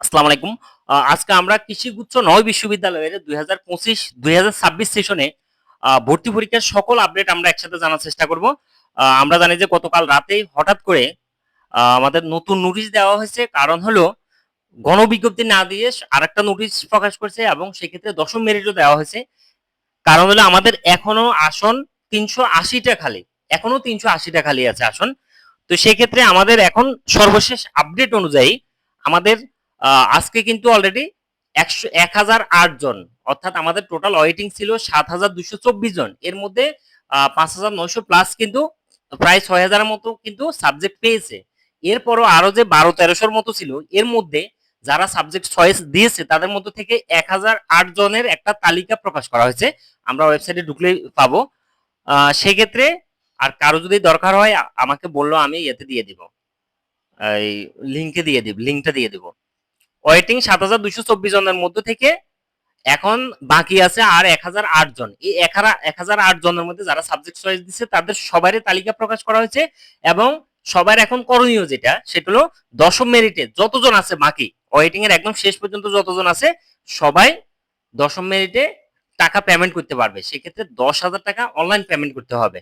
আসসালামু আলাইকুম। আজকে আমরা কৃষিগুচ্ছ ৯ বিশ্ববিদ্যালয়ের ২০২৫-২০২৬ সেশনে ভর্তি পরীক্ষার সকল আপডেট আমরা একসাথে জানার চেষ্টা করব। আমরা জানি যে গতকাল রাতেই হঠাৎ করে আমাদের নতুন নোটিশ দেওয়া হয়েছে। কারণ হলো গণবিজ্ঞপ্তি না দিয়ে আরেকটা নোটিশ প্রকাশ করছে এবং সেক্ষেত্রে দশম মেরিটও দেওয়া হয়েছে। কারণ হলো আমাদের এখনো আসন ৩৮০টা খালি। এখনো ৩৮০টা খালি আছে আসন। তো সেক্ষেত্রে আমাদের এখন সর্বশেষ আপডেট অনুযায়ী আমাদের আজকে কিন্তু অলরেডি ১,০০৮ জন, অর্থাৎ আমাদের টোটাল ওয়েটিং ছিল ৭,২২৪ জন। এর মধ্যে ৫,৯০০ প্লাস কিন্তু প্রায় ৬,০০০-এর মতো কিন্তু সাবজেক্ট পেয়েছে। এরপরও আরো যে ১২-১৩০০-র মতো ছিল, এর মধ্যে যারা সাবজেক্ট চয়েস দিয়েছে তাদের মধ্য থেকে ১,০০৮ জনের একটা তালিকা প্রকাশ করা হয়েছে। আমরা ওয়েবসাইটে ঢুকলেই পাবো। সেক্ষেত্রে আর কারো যদি দরকার হয় আমাকে বললো, আমি ইয়েতে দিয়ে দিব, এই লিঙ্কটা দিয়ে দিব। ওয়েটিং ৭,২২৪ জনের মধ্য থেকে এখন বাকি আছে আর ১,০০৮ জন। এই ১,০০৮ জনের মধ্যে যারা সাবজেক্ট চয়েস দিচ্ছে তাদের সবারই তালিকা প্রকাশ করা হয়েছে এবং সবার এখন করণীয় যেটা সেটা হলো দশম মেরিটে যতজন আছে, বাকি ওয়েটিং এর একদম শেষ পর্যন্ত যতজন আছে সবাই দশম মেরিটে টাকা পেমেন্ট করতে পারবে। সেক্ষেত্রে ১০,০০০ টাকা অনলাইন পেমেন্ট করতে হবে।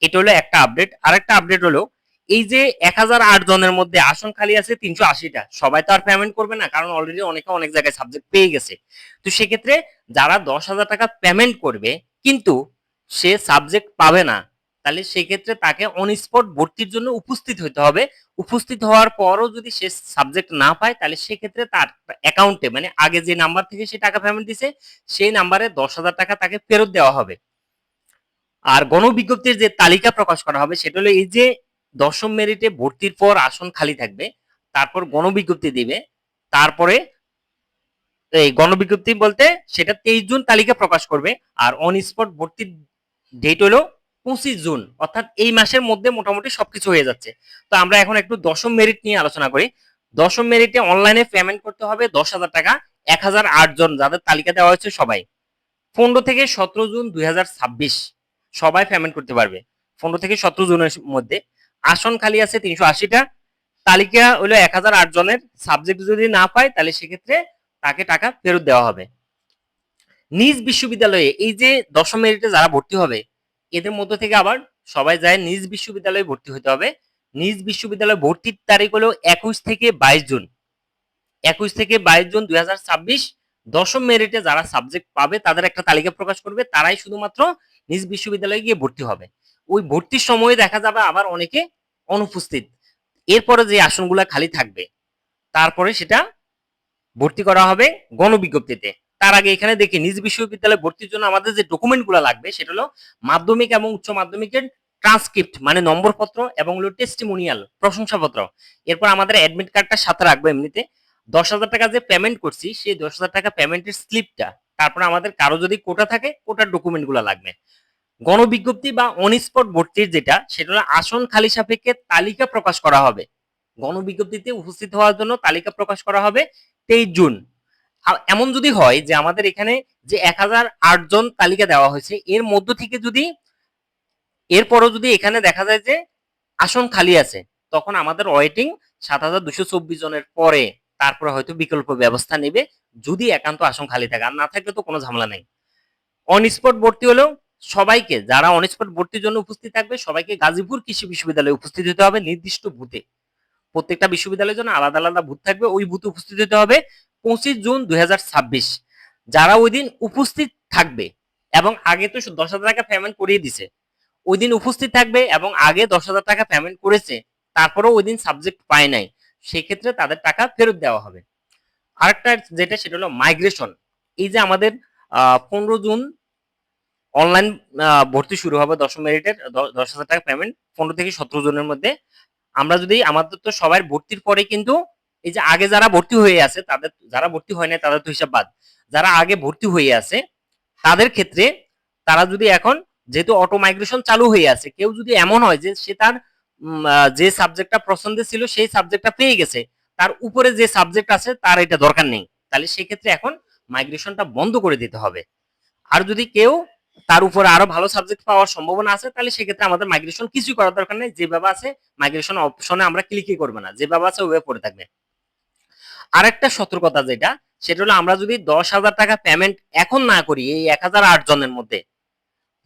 এটা হলো একটা আপডেট। আরেকটা আপডেট হলো এই যে ১,০০৮ জনের মধ্যে আসন খালি আছে ৩৮০টা, সবাই তো আর পেমেন্ট করবে না, কারণ অলরেডি অনেকে অনেক জায়গায় সাবজেক্ট পেয়ে গেছে। তো সেক্ষেত্রে যারা ১০,০০০ টাকা পেমেন্ট করবে কিন্তু সে সাবজেক্ট পাবে না, তাহলে সেক্ষেত্রে তাকে অন স্পট ভর্তির জন্য উপস্থিত হতে হবে। উপস্থিত হওয়ার পরও যদি সে সাবজেক্ট না পায় তাহলে সেক্ষেত্রে তার অ্যাকাউন্টে, মানে আগে যে নাম্বার থেকে সে টাকা পেমেন্ট দিছে সেই নাম্বারে ১০,০০০ টাকা তাকে ফেরত দেওয়া হবে। আর গণবিজ্ঞপ্তির যে তালিকা প্রকাশ করা হবে সেটা হলো এই যে দশম মেরিটে ভর্তির পর আসন খালি থাকবে, তারপর গণবিজ্ঞপ্তি দিবে, তারপরে এই গণবিজ্ঞপ্তি বলতে সেটা ২৩ জুন তালিকা প্রকাশ করবে। আর অন স্পট ভর্তির ডেট হলো ২৫ জুন, অর্থাৎ এই মাসের মধ্যে মোটামুটি সবকিছু হয়ে যাচ্ছে। তো আমরা এখন একটু দশম মেরিট নিয়ে আলোচনা করি। দশম মেরিটে অনলাইনে পেমেন্ট করতে হবে ১০,০০০ টাকা। ১,০০৮ জন যাদের তালিকা দেওয়া হয়েছে সবাই ১৫ থেকে ১৭ জুন ২০২৬ সবাই পেমেন্ট করতে পারবে। ১৫ থেকে ১৭ জুনের মধ্যে আসন খালি আছে ৩৮০টা। তালিকা হলো ১,০০৮ জনের। সাবজেক্ট যদি না পায় তাহলে সেক্ষেত্রে তাকে টাকা ফেরত দেওয়া হবে। নিজ বিশ্ববিদ্যালয়ে এই যে দশম মেরিটে যারা ভর্তি হবে এদের মধ্য থেকে আবার সবাই যায় নিজ বিশ্ববিদ্যালয়ে ভর্তি হতে হবে। নিজ বিশ্ববিদ্যালয়ে ভর্তির তারিখ হলো ২১ থেকে ২২ জুন। ২১ থেকে ২২ জুন ২০২৬ দশম মেরিটে যারা সাবজেক্ট পাবে তাদের একটা তালিকা প্রকাশ করবে, তারাই শুধুমাত্র নিজ বিশ্ববিদ্যালয়ে গিয়ে ভর্তি হবে। ওই ভর্তির সময়ে দেখা যাবে আবার অনেকে অনুপস্থিত। এরপরে যে আসনগুলা খালি থাকবে তারপরে সেটা ভর্তি করা হবে গণবিজ্ঞপ্তিতে। তার আগে এখানে দেখি নিজ বিশ্ববিদ্যালয়ে ভর্তির জন্য আমাদের যে ডকুমেন্টগুলো লাগবে সেটা হলো মাধ্যমিক এবং উচ্চ মাধ্যমিকের ট্রান্সক্রিপ্ট, মানে নম্বরপত্র, এবং হলো টেস্টিমোনিয়াল, প্রশংসাপত্র। এরপর আমাদের অ্যাডমিট কার্ডটা সাথে রাখবো এমনিতে। ১০,০০০ টাকা যে পেমেন্ট করছি সেই ১০,০০০ টাকা পেমেন্টের স্লিপটা, তারপর আমাদের কারো যদি কোটা থাকে কোটার ডকুমেন্টগুলো লাগবে। গণবিজ্ঞপ্তি বা অন স্পট ভর্তির যেটা সেটা হলো আসন খালি সাপেক্ষে তালিকা প্রকাশ করা হবে। গণবিজ্ঞপ্তিতে উপস্থিত হওয়ার জন্য তালিকা প্রকাশ করা হবে ২৩ জুন। এমন যদি হয় যে আমাদের এখানে যে ১,০০৮ জন তালিকা দেওয়া হয়েছে এর মধ্য থেকে যদি এরপরও যদি এখানে দেখা যায় যে আসন খালি আছে, তখন আমাদের ওয়েটিং ৭,২২৪ জনের পরে তারপরে হয়তো বিকল্প ব্যবস্থা নেবে যদি একান্ত আসন খালি থাকে। আর না থাকলে তো কোনো ঝামেলা নেই। অন স্পট ভর্তি হলেও সবাইকে, যারা অন স্পট ভর্তির জন্য উপস্থিত থাকবে সবাইকে গাজীপুর কৃষি বিশ্ববিদ্যালয়ে উপস্থিত হতে হবে নির্দিষ্ট বুথে। প্রত্যেকটা বিশ্ববিদ্যালয়ের জন্য আলাদা আলাদা বুথ থাকবে, ওই বুথে উপস্থিত হতে হবে ২৫ জুন ২০২৬। যারা ওই দিন উপস্থিত থাকবে এবং আগে তো ১০,০০০ টাকা পেমেন্ট করিয়ে দিছে, ওই দিন উপস্থিত থাকবে এবং আগে ১০,০০০ টাকা পেমেন্ট করেছে তারপরেও ওই দিন সাবজেক্ট পায় নাই, সেক্ষেত্রে তাদের টাকা ফেরত দেওয়া হবে। আরেকটা যেটা সেটা হলো মাইগ্রেশন। এই যে আমাদের ১৫ জুন অনলাইন ভর্তি শুরু হবে দশম মেরিটের ১০,০০০ টাকা পেমেন্ট ১৫ থেকে ১৭ জনের মধ্যে। আমরা যদি আমাদের তো সবার ভর্তির পরে কিন্তু এই যে আগে যারা ভর্তি হয়ে আছে তাদের, যারা ভর্তি হয় না তাদের তো হিসাব বাদ, যারা আগে ভর্তি হয়ে আছে তাদের ক্ষেত্রে তারা যদি এখন, যেহেতু অটো মাইগ্রেশন চালু হয়ে আছে, কেউ যদি এমন হয় যে সে তার যে সাবজেক্টটা পছন্দের ছিল সেই সাবজেক্টটা পেয়ে গেছে, তার উপরে যে সাবজেক্ট আছে তার এটা দরকার নেই, তাহলে সেক্ষেত্রে এখন মাইগ্রেশনটা বন্ধ করে দিতে হবে। আর যদি কেউ তার উপরে আরো ভালো সাবজেক্ট পাওয়ার সম্ভাবনা আছে তাহলে সেক্ষেত্রে আমাদের মাইগ্রেশন কিছুই করার দরকার নেই, যেভাবে আছে মাইগ্রেশন অপশনে আমরা ক্লিকই করবো না, যেভাবে আছে ওইভাবে পড়ে থাকবে। আরেকটা সতর্কতা যেটা, সেটা হলো আমরা যদি 10,000 টাকা পেমেন্ট এখন না করি, এই 1008 জনের মধ্যে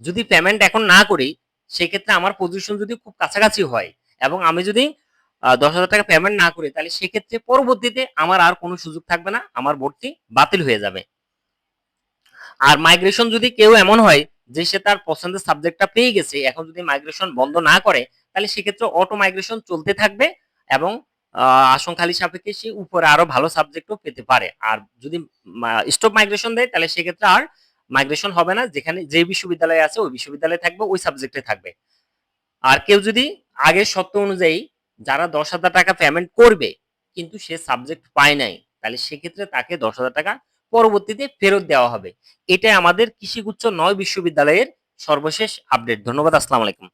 যদি পেমেন্ট এখন না করি, সেক্ষেত্রে আমার পজিশন যদি খুব কাছাকাছি হয় এবং আমি যদি 10,000 টাকা পেমেন্ট না করি, তাহলে সেক্ষেত্রে পরবর্তীতে আমার আর কোনো সুযোগ থাকবে না, আমার ভর্তি বাতিল হয়ে যাবে। আর মাইগ্রেশন যদি কেউ এমন হয় যে সে তার পছন্দের সাবজেক্টটা পেয়ে গেছে, এখন যদি মাইগ্রেশন বন্ধ না করে, তাহলে সেক্ষেত্রে অটো মাইগ্রেশন চলতে থাকবে এবং আসনখালি সাপেক্ষে সে উপরে আরো ভালো সাবজেক্টও পেতে পারে। আর যদি স্টপ মাইগ্রেশন দেয়, তাহলে সেক্ষেত্রে আর মাইগ্রেশন হবে না, যেখানে যে বিশ্ববিদ্যালয়ে আছে ওই বিশ্ববিদ্যালয়ে থাকবে, ওই সাবজেক্টে থাকবে। আর কেউ যদি আগের শর্ত অনুযায়ী যারা 10,000 টাকা পেমেন্ট করবে কিন্তু সে সাবজেক্ট পায় নাই, তাহলে সেক্ষেত্রে তাকে 10,000 টাকা পরবর্তীতে ফেরত দেওয়া হবে। এটাই আমাদের কৃষিগুচ্ছ 9 বিশ্ববিদ্যালয়ের সর্বশেষ আপডেট। ধন্যবাদ। আসসালামু আলাইকুম।